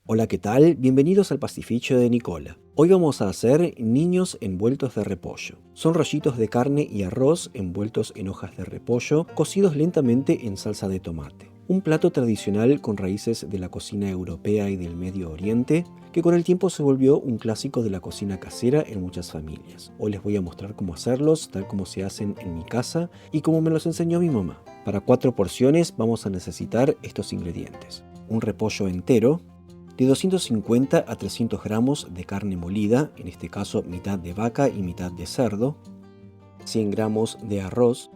Hola, ¿qué tal? Bienvenidos al pastificio de Nicola. Hoy vamos a hacer niños envueltos de repollo. Son rollitos de carne y arroz envueltos en hojas de repollo, cocidos lentamente en salsa de tomate. Un plato tradicional con raíces de la cocina europea y del Medio Oriente, que con el tiempo se volvió un clásico de la cocina casera en muchas familias. Hoy les voy a mostrar cómo hacerlos, tal como se hacen en mi casa y como me los enseñó mi mamá. Para 4 porciones vamos a necesitar estos ingredientes: un repollo entero, de 250 a 300 gramos de carne molida, en este caso mitad de vaca y mitad de cerdo, 100 gramos de arroz,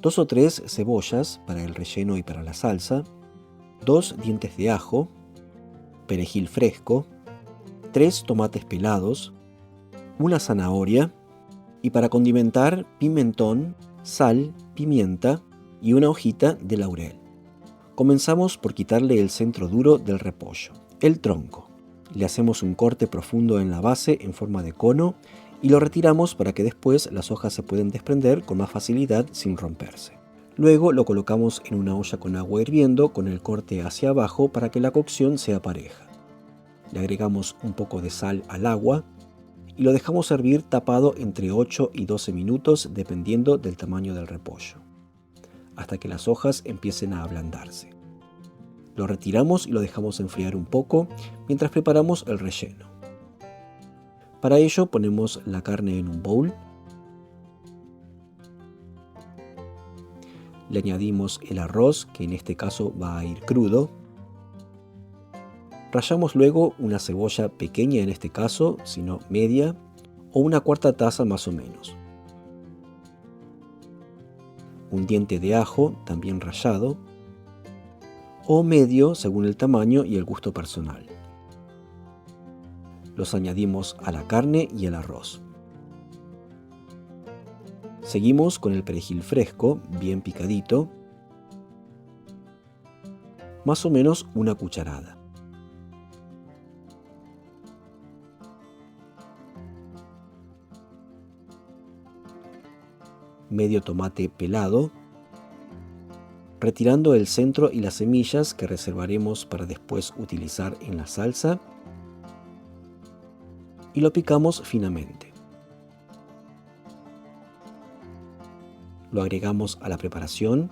2 o 3 cebollas para el relleno y para la salsa, 2 dientes de ajo, perejil fresco, 3 tomates pelados, una zanahoria y para condimentar pimentón, sal, pimienta y una hojita de laurel. Comenzamos por quitarle el centro duro del repollo, el tronco. Le hacemos un corte profundo en la base en forma de cono y lo retiramos para que después las hojas se puedan desprender con más facilidad sin romperse. Luego lo colocamos en una olla con agua hirviendo con el corte hacia abajo para que la cocción sea pareja. Le agregamos un poco de sal al agua y lo dejamos hervir tapado entre 8 y 12 minutos dependiendo del tamaño del repollo, hasta que las hojas empiecen a ablandarse. Lo retiramos y lo dejamos enfriar un poco mientras preparamos el relleno. Para ello ponemos la carne en un bowl, le añadimos el arroz, que en este caso va a ir crudo. Rallamos luego una cebolla pequeña en este caso, sino media, o una cuarta taza más o menos. Un diente de ajo, también rallado, o medio según el tamaño y el gusto personal. Los añadimos a la carne y al arroz. Seguimos con el perejil fresco, bien picadito, más o menos una cucharada. Medio tomate pelado, retirando el centro y las semillas que reservaremos para después utilizar en la salsa, y lo picamos finamente. Lo agregamos a la preparación.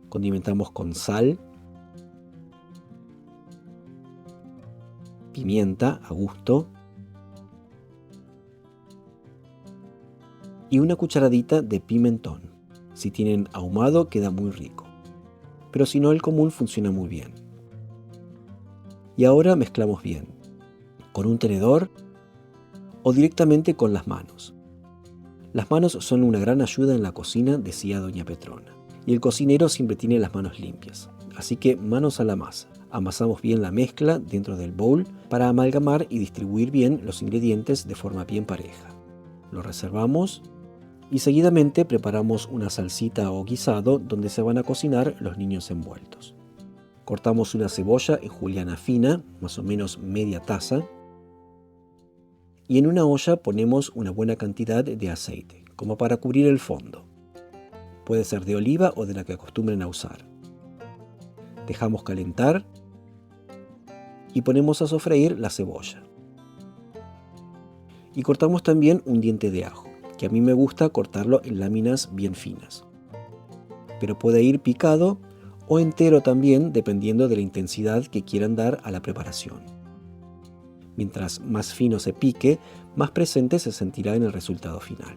Condimentamos con sal, pimienta a gusto y una cucharadita de pimentón. Si tienen ahumado queda muy rico, pero si no, el común funciona muy bien. Y ahora mezclamos bien, con un tenedor o directamente con las manos. Las manos son una gran ayuda en la cocina, decía doña Petrona, y el cocinero siempre tiene las manos limpias, así que manos a la masa. Amasamos bien la mezcla dentro del bowl para amalgamar y distribuir bien los ingredientes de forma bien pareja. Lo reservamos y seguidamente preparamos una salsita o guisado donde se van a cocinar los niños envueltos. Cortamos una cebolla en juliana fina, más o menos media taza, y en una olla ponemos una buena cantidad de aceite, como para cubrir el fondo. Puede ser de oliva o de la que acostumbren a usar. Dejamos calentar y ponemos a sofreír la cebolla. Y cortamos también un diente de ajo, que a mí me gusta cortarlo en láminas bien finas. Pero puede ir picado o entero también, dependiendo de la intensidad que quieran dar a la preparación. Mientras más fino se pique, más presente se sentirá en el resultado final.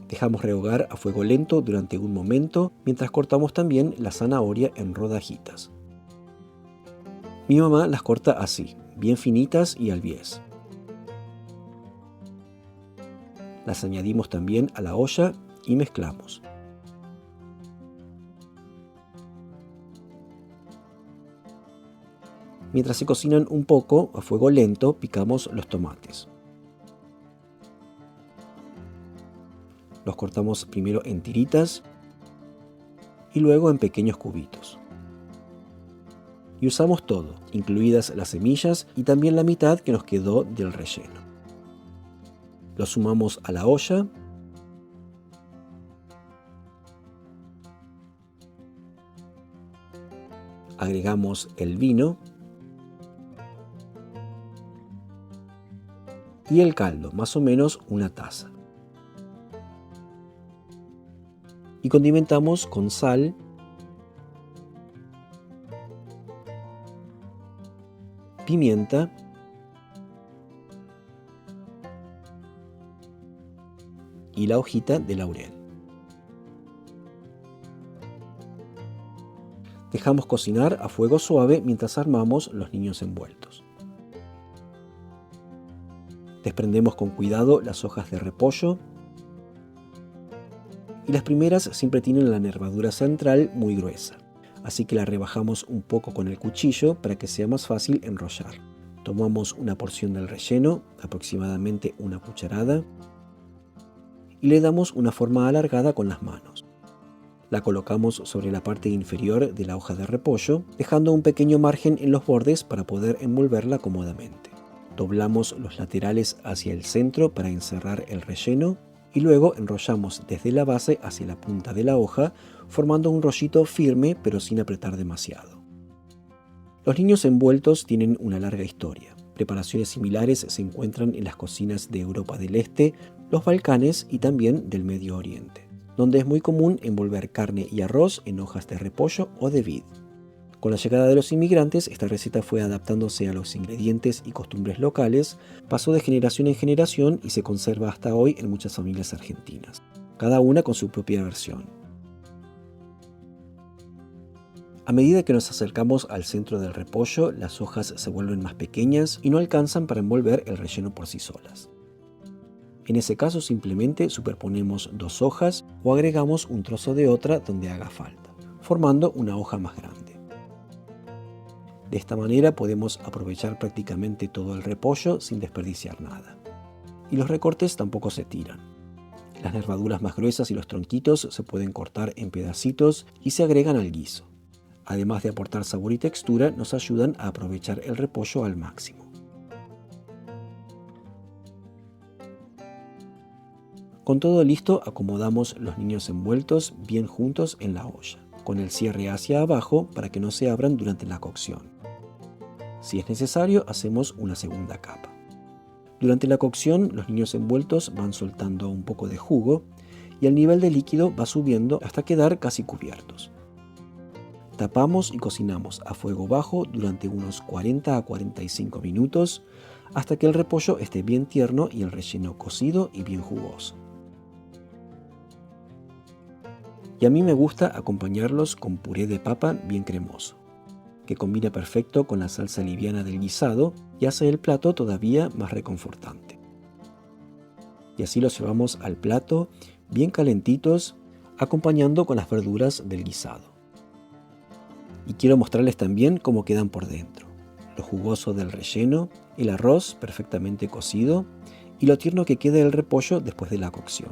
Dejamos rehogar a fuego lento durante un momento, mientras cortamos también la zanahoria en rodajitas. Mi mamá las corta así, bien finitas y al bies. Las añadimos también a la olla y mezclamos. Mientras se cocinan un poco, a fuego lento, picamos los tomates. Los cortamos primero en tiritas y luego en pequeños cubitos. Y usamos todo, incluidas las semillas y también la mitad que nos quedó del relleno. Lo sumamos a la olla Agregamos el vino y el caldo, más o menos una taza. Y condimentamos con sal, pimienta y la hojita de laurel. Dejamos cocinar a fuego suave mientras armamos los niños envueltos. Desprendemos con cuidado las hojas de repollo y las primeras siempre tienen la nervadura central muy gruesa, así que la rebajamos un poco con el cuchillo para que sea más fácil enrollar. Tomamos una porción del relleno, aproximadamente una cucharada, y le damos una forma alargada con las manos. La colocamos sobre la parte inferior de la hoja de repollo, dejando un pequeño margen en los bordes para poder envolverla cómodamente. Doblamos los laterales hacia el centro para encerrar el relleno y luego enrollamos desde la base hacia la punta de la hoja, formando un rollito firme pero sin apretar demasiado. Los niños envueltos tienen una larga historia. Preparaciones similares se encuentran en las cocinas de Europa del Este, los Balcanes y también del Medio Oriente, donde es muy común envolver carne y arroz en hojas de repollo o de vid. Con la llegada de los inmigrantes, esta receta fue adaptándose a los ingredientes y costumbres locales, pasó de generación en generación y se conserva hasta hoy en muchas familias argentinas, cada una con su propia versión. A medida que nos acercamos al centro del repollo, las hojas se vuelven más pequeñas y no alcanzan para envolver el relleno por sí solas. En ese caso simplemente superponemos dos hojas o agregamos un trozo de otra donde haga falta, formando una hoja más grande. De esta manera podemos aprovechar prácticamente todo el repollo sin desperdiciar nada. Y los recortes tampoco se tiran. Las nervaduras más gruesas y los tronquitos se pueden cortar en pedacitos y se agregan al guiso. Además de aportar sabor y textura, nos ayudan a aprovechar el repollo al máximo. Con todo listo, acomodamos los niños envueltos bien juntos en la olla, con el cierre hacia abajo para que no se abran durante la cocción. Si es necesario, hacemos una segunda capa. Durante la cocción, los niños envueltos van soltando un poco de jugo y el nivel de líquido va subiendo hasta quedar casi cubiertos. Tapamos y cocinamos a fuego bajo durante unos 40 a 45 minutos hasta que el repollo esté bien tierno y el relleno cocido y bien jugoso. Y a mí me gusta acompañarlos con puré de papa bien cremoso, que combina perfecto con la salsa liviana del guisado y hace el plato todavía más reconfortante. Y así los llevamos al plato bien calentitos, acompañando con las verduras del guisado. Y quiero mostrarles también cómo quedan por dentro, lo jugoso del relleno, el arroz perfectamente cocido y lo tierno que queda el repollo después de la cocción.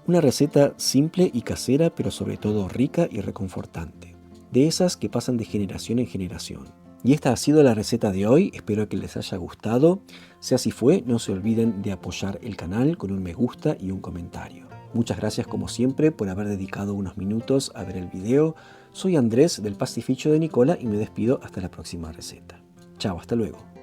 Una receta simple y casera, pero sobre todo rica y reconfortante, de esas que pasan de generación en generación. Y esta ha sido la receta de hoy, espero que les haya gustado. Si así fue, no se olviden de apoyar el canal con un me gusta y un comentario. Muchas gracias como siempre por haber dedicado unos minutos a ver el video. Soy Andrés del Pastificio de Nicola y me despido hasta la próxima receta. Chao, hasta luego.